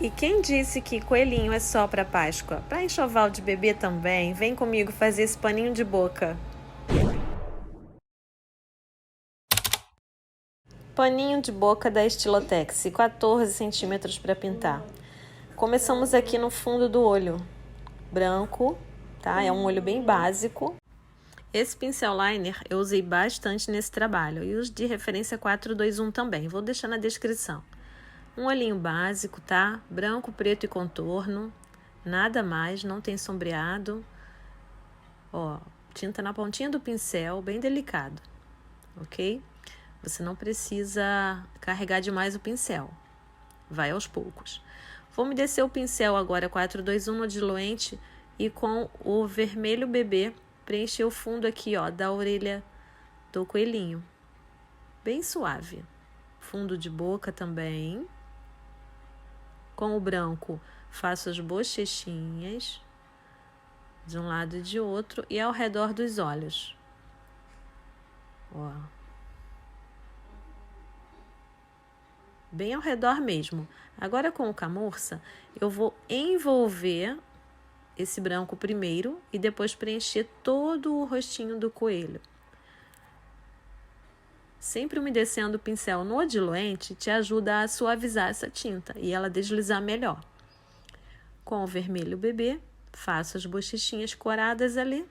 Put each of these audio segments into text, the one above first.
E quem disse que coelhinho é só para Páscoa? Para enxoval de bebê também, vem comigo fazer esse paninho de boca. Paninho de boca da Estilotex, 14 centímetros para pintar. Começamos aqui no fundo do olho, branco, tá? É um olho bem básico. Esse pincel liner eu usei bastante nesse trabalho e os de referência 421 também, vou deixar na descrição. Um olhinho básico, tá? Branco, preto e contorno, nada mais, não tem sombreado. Ó, tinta na pontinha do pincel, bem delicado, ok? Você não precisa carregar demais o pincel, vai aos poucos. Vou umedecer o pincel agora 421 no diluente e com o vermelho bebê preencher o fundo aqui, ó, da orelha do coelhinho, bem suave. Fundo de boca também. Com o branco faço as bochechinhas de um lado e de outro e ao redor dos olhos. Ó. Bem ao redor mesmo. Agora com o camurça, eu vou envolver esse branco primeiro e depois preencher todo o rostinho do coelho. Sempre umedecendo o pincel no diluente te ajuda a suavizar essa tinta e ela deslizar melhor. Com o vermelho bebê, faço as bochechinhas coradas ali.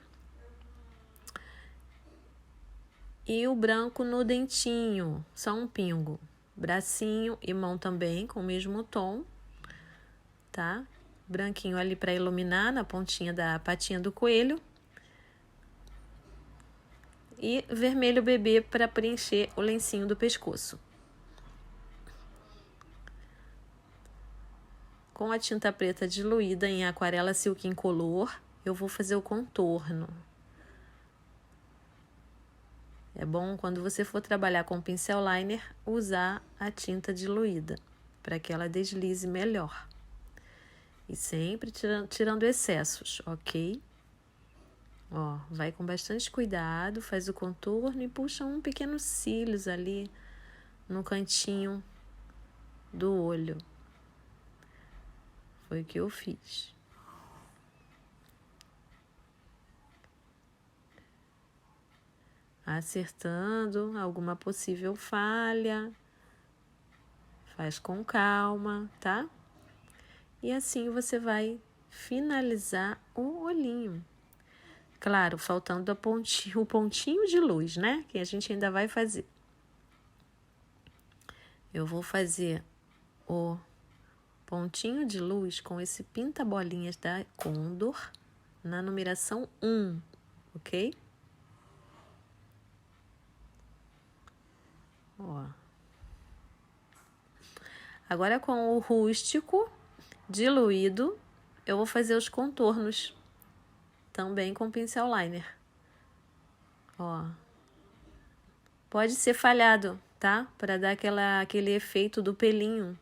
E o branco no dentinho, só um pingo. Bracinho e mão também com o mesmo tom, tá? Branquinho ali para iluminar na pontinha da patinha do coelho. E vermelho bebê para preencher o lencinho do pescoço. Com a tinta preta diluída em aquarela silk incolor, eu vou fazer o contorno. É bom, quando você for trabalhar com pincel liner, usar a tinta diluída, para que ela deslize melhor. E sempre tirando excessos, ok? Ó, vai com bastante cuidado, faz o contorno e puxa um pequeno cílios ali no cantinho do olho. Foi o que eu fiz. Acertando alguma possível falha. Faz com calma, tá? E assim você vai finalizar o olhinho. Claro, faltando o pontinho de luz, né? Que a gente ainda vai fazer. Eu vou fazer o pontinho de luz com esse pinta-bolinhas da Condor na numeração 1, ok? Ó. Agora com o rústico diluído, eu vou fazer os contornos também com pincel liner. Ó. Pode ser falhado, tá? Para dar aquele efeito do pelinho.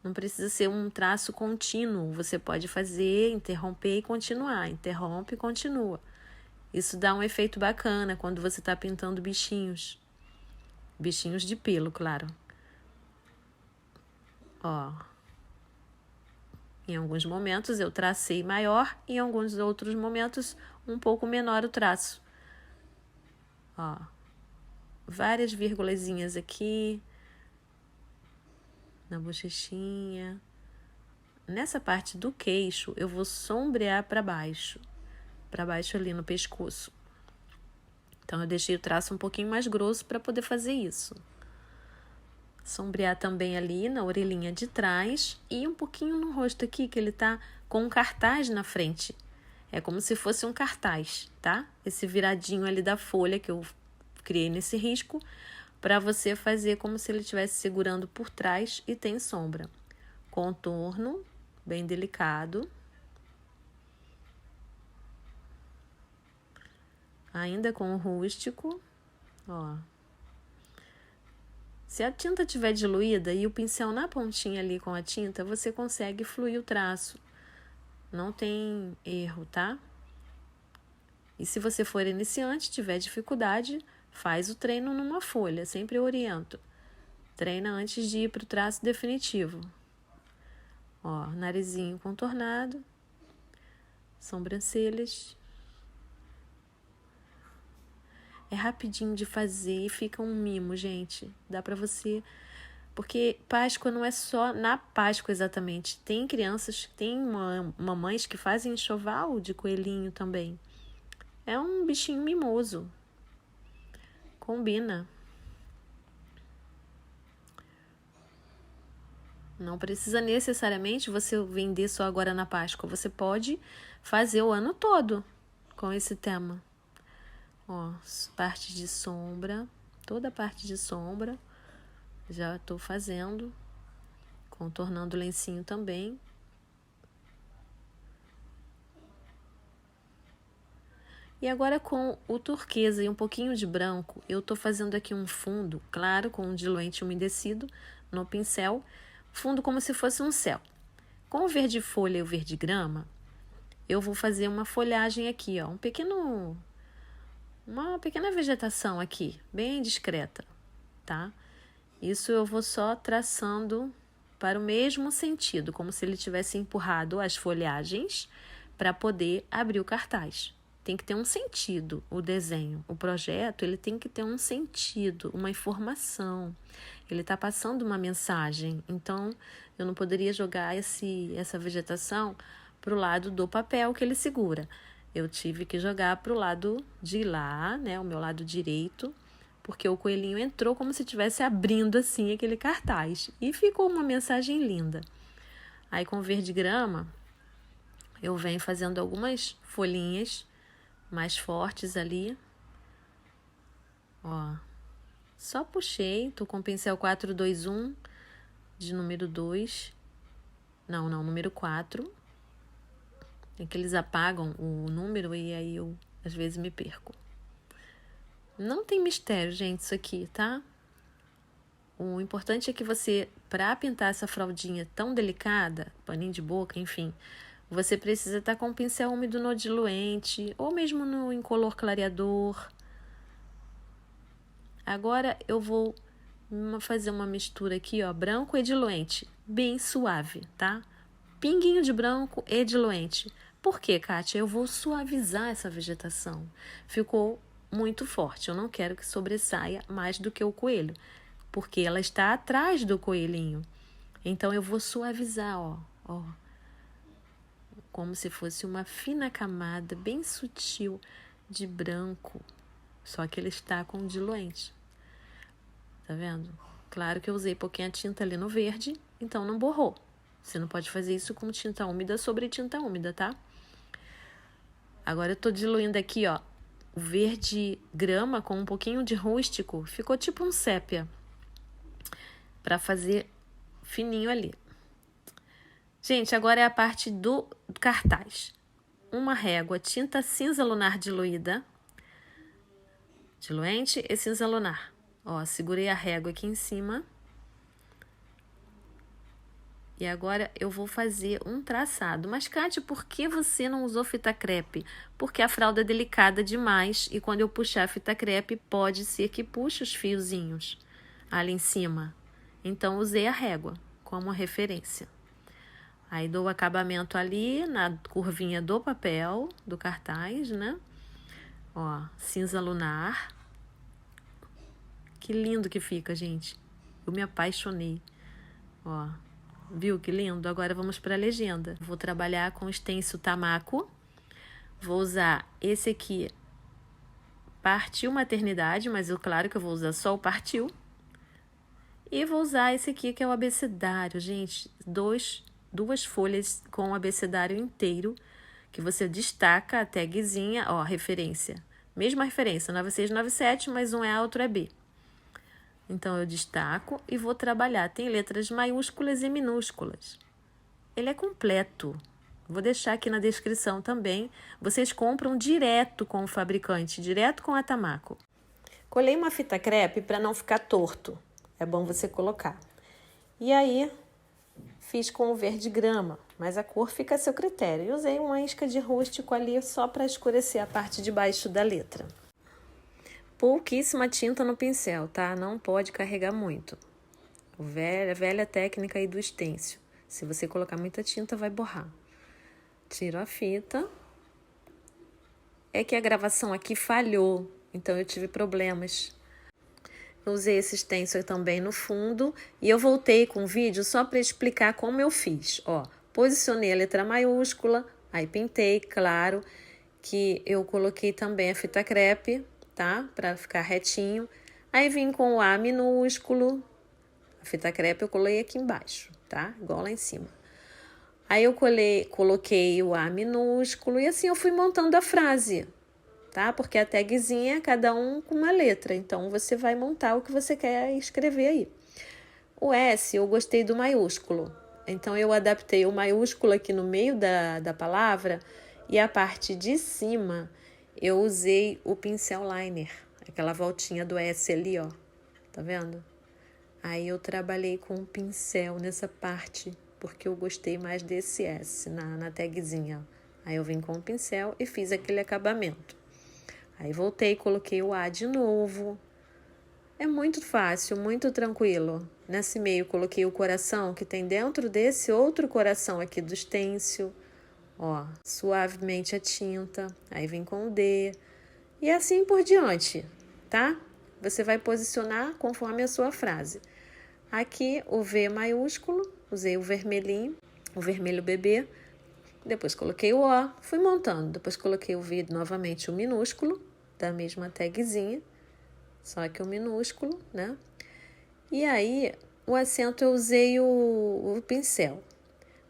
Não precisa ser um traço contínuo. Você pode fazer, interromper e continuar. Interrompe e continua. Isso dá um efeito bacana quando você está pintando bichinhos. Bichinhos de pelo, claro. Ó. Em alguns momentos eu tracei maior e em alguns outros momentos um pouco menor o traço. Ó. Várias vírgulazinhas aqui. Na bochechinha. Nessa parte do queixo, eu vou sombrear para baixo ali no pescoço. Então, eu deixei o traço um pouquinho mais grosso para poder fazer isso. Sombrear também ali na orelhinha de trás e um pouquinho no rosto aqui, que ele tá com um cartaz na frente. É como se fosse um cartaz, tá? Esse viradinho ali da folha que eu criei nesse risco, para você fazer como se ele estivesse segurando por trás e tem sombra. Contorno, bem delicado. Ainda com o rústico, ó. Se a tinta estiver diluída e o pincel na pontinha ali com a tinta, você consegue fluir o traço. Não tem erro, tá? E se você for iniciante, tiver dificuldade, faz o treino numa folha, sempre eu oriento. Treina antes de ir para o traço definitivo. Ó, narizinho contornado, sobrancelhas. É rapidinho de fazer e fica um mimo, gente. Dá pra você... Porque Páscoa não é só na Páscoa exatamente. Tem crianças, tem mamães que fazem enxoval de coelhinho também. É um bichinho mimoso. Combina. Não precisa necessariamente você vender só agora na Páscoa. Você pode fazer o ano todo com esse tema. Ó, parte de sombra, toda a parte de sombra. Já estou fazendo, contornando o lencinho também. E agora com o turquesa e um pouquinho de branco, eu estou fazendo aqui um fundo, claro, com um diluente umedecido no pincel, fundo como se fosse um céu. Com o verde folha e o verde grama, eu vou fazer uma folhagem aqui, ó, uma pequena vegetação aqui, bem discreta, tá? Isso eu vou só traçando para o mesmo sentido, como se ele tivesse empurrado as folhagens para poder abrir o cartaz. Tem que ter um sentido o desenho. O projeto ele tem que ter um sentido, uma informação. Ele está passando uma mensagem. Então, eu não poderia jogar essa vegetação para o lado do papel que ele segura. Eu tive que jogar para o lado de lá, né, o meu lado direito, porque o coelhinho entrou como se estivesse abrindo assim aquele cartaz. E ficou uma mensagem linda. Aí com verde grama, eu venho fazendo algumas folhinhas mais fortes ali. Ó, só puxei, tô com o pincel 421 de número 2. Não, número 4. É que eles apagam o número e aí eu às vezes me perco. Não tem mistério, gente, isso aqui, tá? O importante é que você, para pintar essa fraldinha tão delicada, paninho de boca, enfim, você precisa estar com o pincel úmido no diluente ou mesmo no incolor clareador. Agora eu vou fazer uma mistura aqui, ó, branco e diluente, bem suave, tá? Pinguinho de branco e diluente. Por quê, Kátia? Eu vou suavizar essa vegetação. Ficou muito forte. Eu não quero que sobressaia mais do que o coelho, porque ela está atrás do coelhinho. Então eu vou suavizar, ó, como se fosse uma fina camada bem sutil de branco, só que ele está com diluente. Tá vendo? Claro que eu usei pouquinha tinta ali no verde, então não borrou. Você não pode fazer isso com tinta úmida sobre tinta úmida, tá? Agora eu tô diluindo aqui, ó, o verde grama com um pouquinho de rústico. Ficou tipo um sépia. Pra fazer fininho ali. Gente, agora é a parte do cartaz. Uma régua, tinta cinza lunar diluída. Diluente e cinza lunar. Ó, segurei a régua aqui em cima. E agora eu vou fazer um traçado. Mas, Kátia, por que você não usou fita crepe? Porque a fralda é delicada demais e quando eu puxar a fita crepe, pode ser que puxe os fiozinhos ali em cima. Então, usei a régua como referência. Aí, dou o acabamento ali na curvinha do papel, do cartaz, né? Ó, cinza lunar. Que lindo que fica, gente. Eu me apaixonei. Ó. Viu que lindo? Agora vamos para a legenda. Vou trabalhar com o stencil Tamaco. Vou usar esse aqui, Partiu Maternidade, mas claro que eu vou usar só o Partiu. E vou usar esse aqui que é o abecedário, gente. Duas folhas com o abecedário inteiro, que você destaca a tagzinha, ó, referência. Mesma referência, 9697, mas um é A, outro é B. Então, eu destaco e vou trabalhar. Tem letras maiúsculas e minúsculas. Ele é completo. Vou deixar aqui na descrição também. Vocês compram direto com o fabricante, direto com a Tamaco. Colei uma fita crepe para não ficar torto. É bom você colocar. E aí, fiz com o verde grama, mas a cor fica a seu critério. E usei uma isca de rústico ali só para escurecer a parte de baixo da letra. Pouquíssima tinta no pincel, tá? Não pode carregar muito. Velha técnica aí do stencil. Se você colocar muita tinta, vai borrar. Tiro a fita. É que a gravação aqui falhou, então eu tive problemas. Eu usei esse stencil também no fundo e eu voltei com o vídeo só para explicar como eu fiz. Ó, posicionei a letra maiúscula, aí pintei, claro, que eu coloquei também a fita crepe, tá? Para ficar retinho. Aí vim com o A minúsculo, a fita crepe eu colei aqui embaixo, tá? Igual lá em cima. Aí eu coloquei o A minúsculo e assim eu fui montando a frase, tá? Porque a tagzinha é cada um com uma letra, então você vai montar o que você quer escrever aí. O S eu gostei do maiúsculo, então eu adaptei o maiúsculo aqui no meio da palavra e a parte de cima eu usei o pincel liner, aquela voltinha do S ali, ó, tá vendo? Aí eu trabalhei com o pincel nessa parte, porque eu gostei mais desse S na tagzinha. Aí eu vim com o pincel e fiz aquele acabamento. Aí voltei, coloquei o A de novo. É muito fácil, muito tranquilo. Nesse meio coloquei o coração que tem dentro desse outro coração aqui do stencil. Ó, suavemente a tinta. Aí vim com o D. E assim por diante, tá? Você vai posicionar conforme a sua frase. Aqui o V maiúsculo, usei o vermelhinho, o vermelho bebê. Depois coloquei o O, fui montando. Depois coloquei o V novamente, o minúsculo, da mesma tagzinha, só que o minúsculo, né? E aí, o acento eu usei o pincel.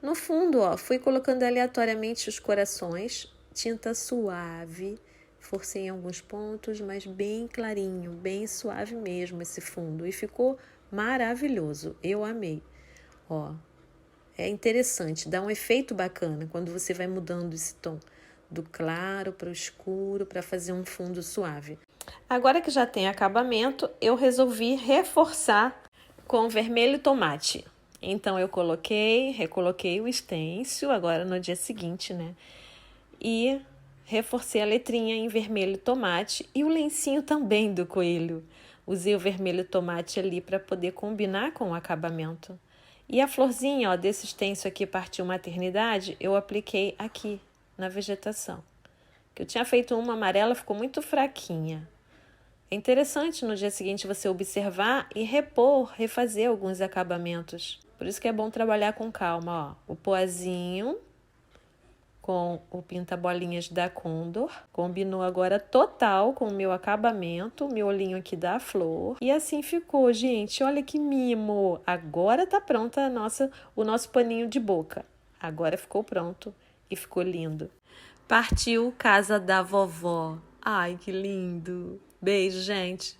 No fundo, ó, fui colocando aleatoriamente os corações, tinta suave, forcei em alguns pontos, mas bem clarinho, bem suave mesmo esse fundo. E ficou maravilhoso, eu amei. Ó, é interessante, dá um efeito bacana quando você vai mudando esse tom do claro para o escuro para fazer um fundo suave. Agora que já tem acabamento, eu resolvi reforçar com vermelho tomate. Então eu recoloquei o stencil agora no dia seguinte, né? E reforcei a letrinha em vermelho tomate e o lencinho também do coelho. Usei o vermelho tomate ali para poder combinar com o acabamento. E a florzinha, ó, desse stencil aqui, Partiu Maternidade, eu apliquei aqui na vegetação. Que eu tinha feito uma amarela, ficou muito fraquinha. É interessante no dia seguinte você observar e refazer alguns acabamentos. Por isso que é bom trabalhar com calma, ó. O poazinho com o pinta-bolinhas da Condor. Combinou agora total com o meu acabamento, o meu olhinho aqui da flor. E assim ficou, gente. Olha que mimo! Agora tá pronta o nosso paninho de boca. Agora ficou pronto e ficou lindo. Partiu Casa da Vovó. Ai, que lindo! Beijo, gente!